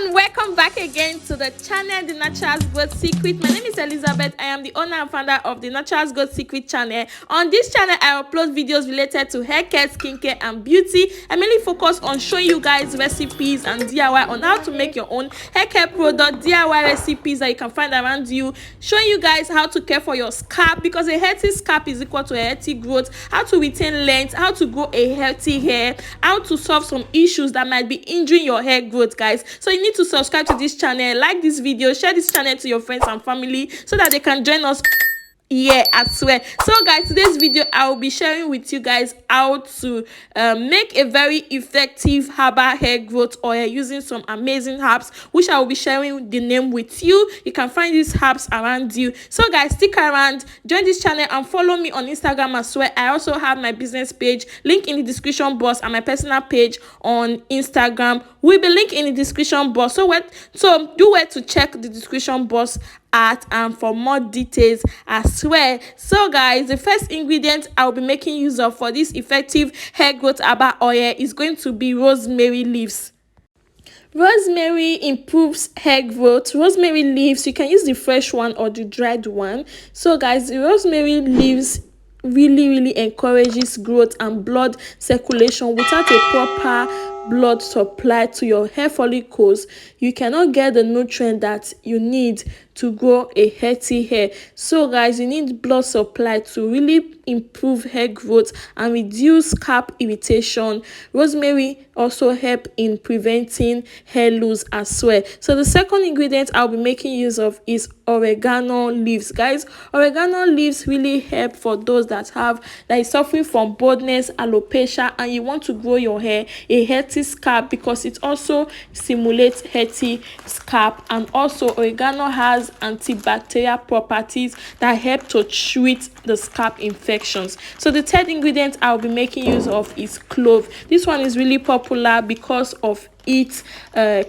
everyone, welcome back again to the channel, the Natural Growth Secret. My name is Elizabeth. I am the owner and founder of the Natural Growth Secret channel. On this channel, I upload videos related to hair care, skincare, and beauty. I mainly focus on showing you guys recipes and DIY on how to make your own hair care product, DIY recipes that you can find around you, showing you guys how to care for your scalp, because a healthy scalp is equal to a healthy growth, how to retain length, how to grow a healthy hair, how to solve some issues that might be injuring your hair growth, guys. So you need to subscribe to this channel, like this video, share this channel to your friends and family so that they can join us as well. So guys, today's video I will be sharing with you guys how to make a very effective herbal hair growth oil using some amazing herbs, which I will be sharing the name with you. You can find these herbs around you. So guys, stick around, join this channel, and follow me on Instagram as well. I also have my business page, link in the description box, and my personal page on Instagram will be linked in the description box. So do where to check the description box and for more details as well. So guys, the first ingredient I'll be making use of for this effective hair growth herbal oil is going to be rosemary leaves. Rosemary improves hair growth. Rosemary leaves, you can use the fresh one or the dried one. So guys, the rosemary leaves really encourages growth and blood circulation. Without a proper blood supply to your hair follicles, you cannot get the nutrient that you need to grow a healthy hair. So guys, you need blood supply to really improve hair growth and reduce scalp irritation. Rosemary also help in preventing hair loss as well. So the second ingredient I'll be making use of is oregano leaves. Guys, oregano leaves really help for those that is suffering from baldness, alopecia, and you want to grow your hair a healthy scalp, because it also stimulates healthy scalp. And also oregano has antibacterial properties that help to treat the scalp infections. So the third ingredient I'll be making use of is clove. This one is really popular because of it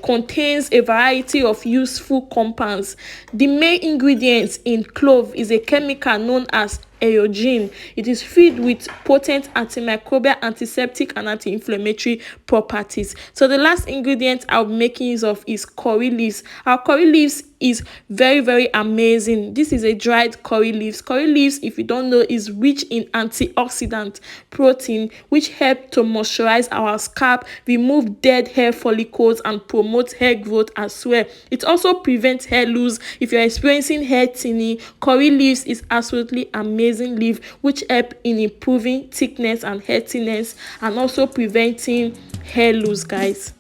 contains a variety of useful compounds. The main ingredients in clove is a chemical known as aerogene. It is filled with potent antimicrobial, antiseptic, and anti-inflammatory properties. So the last ingredient I'll be making use of is curry leaves. Our curry leaves is very amazing. This is a dried curry leaves. Curry leaves, if you don't know, is rich in antioxidant protein, which help to moisturize our scalp, remove dead hair follicles, and promote hair growth as well. It also prevents hair loss. If you're experiencing hair thinning, curry leaves is absolutely amazing leaf, which help in improving thickness and healthiness, and also preventing hair loss, guys.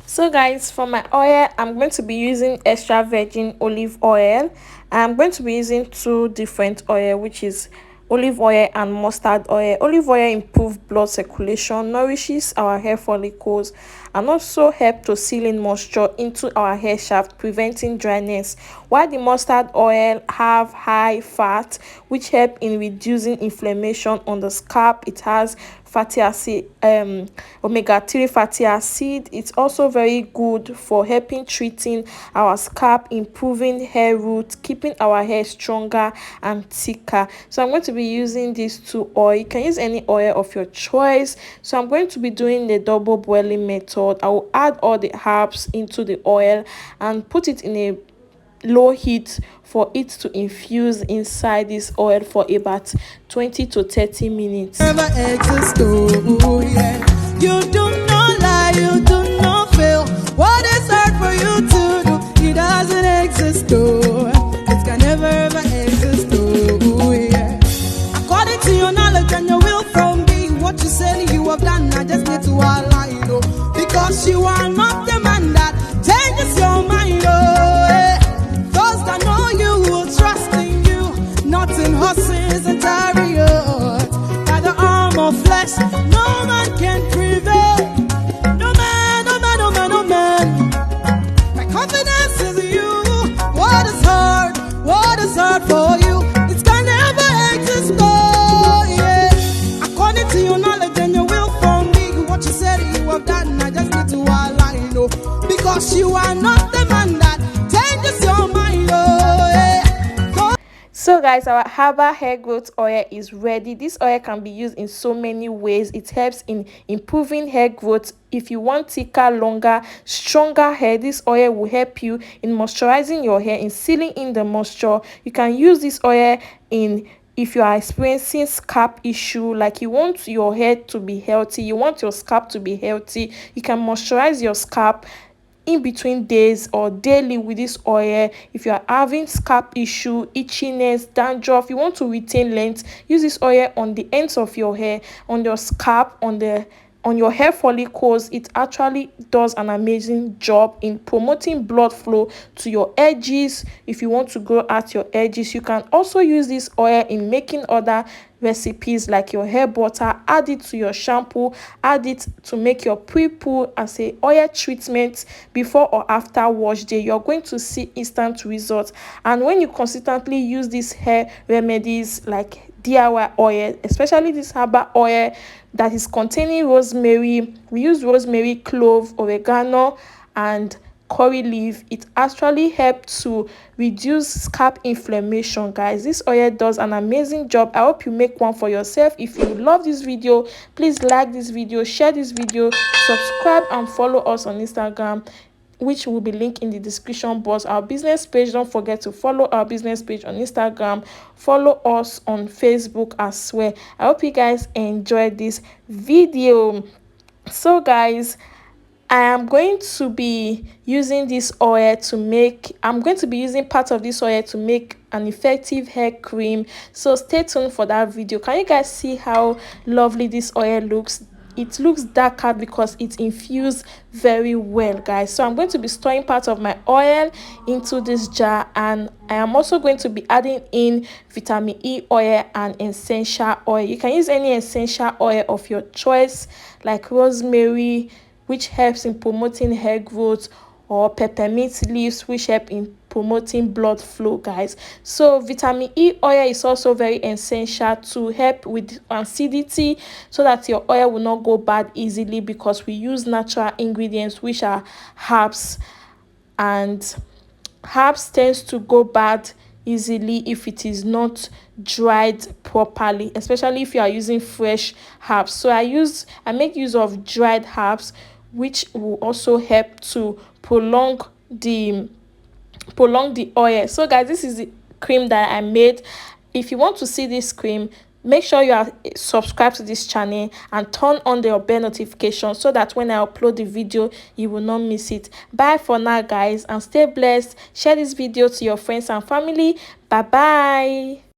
So guys, for my oil, I'm going to be using extra virgin olive oil. I'm going to be using two different oil, which is olive oil and mustard oil. Olive oil improves blood circulation, nourishes our hair follicles, and also help to seal in moisture into our hair shaft, preventing dryness, while the mustard oil have high fat, which help in reducing inflammation on the scalp. It has fatty acid, omega-3 fatty acid. It's also very good for helping treating our scalp, improving hair roots, keeping our hair stronger and thicker. So I'm going to be using these two oil. You can use any oil of your choice. So I'm going to be doing the double boiling method. I will add all the herbs into the oil and put it in a low heat for it to infuse inside this oil for about 20 to 30 minutes. Never exist, oh, yeah. You do not lie, you do not fail. What is hard for you to do? It doesn't exist, oh. It can never ever exist, oh, yeah. According to your knowledge and your will from me, what you say you have done, I just need to align, oh. Because you are not the man that changes your mind, oh, yeah. Those that know you will trust in you, not in horses and chariots. By the arm of flesh, no man can prevail. No man, no man, no man, no man. My confidence is in you. What is hard for you? It can never exist, oh, yeah. According to your knowledge and your will for me, what you said you have done, I just need to align, oh. Because you are not the man that changes your mind, oh, yeah. So guys, our herbal hair growth oil is ready. This oil can be used in so many ways. It helps in improving hair growth. If you want thicker, longer, stronger hair, this oil will help you in moisturizing your hair, in sealing in the moisture. You can use this oil in if you are experiencing scalp issue, like you want your hair to be healthy, you want your scalp to be healthy, you can moisturize your scalp in between days or daily with this oil. If you are having scalp issue, itchiness, dandruff, you want to retain length, use this oil on the ends of your hair, on your scalp, on your hair follicles. It actually does an amazing job in promoting blood flow to your edges. If you want to grow out your edges, you can also use this oil in making other recipes like your hair butter. Add it to your shampoo, add it to make your pre-poo as a oil treatment before or after wash day. You're going to see instant results. And when you consistently use these hair remedies like DIY oil, especially this herbal oil that is containing rosemary, we use rosemary, clove, oregano, and curry leaf. It actually helps to reduce scalp inflammation. Guys, this oil does an amazing job. I hope you make one for yourself. If you love this video, please like this video, share this video, subscribe and follow us on Instagram, which will be linked in the description box. Our business page, don't forget to follow our business page on Instagram, follow us on Facebook as well. I hope you guys enjoyed this video. So guys, I am going to be using this oil to make, I'm going to be using part of this oil to make an effective hair cream. So stay tuned for that video. Can you guys see how lovely this oil looks? It looks darker because it's infused very well, guys. So I'm going to be storing part of my oil into this jar, and I am also going to be adding in vitamin E oil and essential oil. You can use any essential oil of your choice, like rosemary, which helps in promoting hair growth, or peppermint leaves, which help in promoting blood flow, guys. So vitamin E oil is also very essential to help with acidity, so that your oil will not go bad easily, because we use natural ingredients, which are herbs, and herbs tends to go bad easily if it is not dried properly, especially if you are using fresh herbs. So I make use of dried herbs, which will also help to prolong the oil. So guys, this is the cream that I made. If you want to see this cream, make sure you are subscribed to this channel and turn on the bell notification, so that when I upload the video, you will not miss it. Bye for now, guys, and stay blessed. Share this video to your friends and family. Bye bye.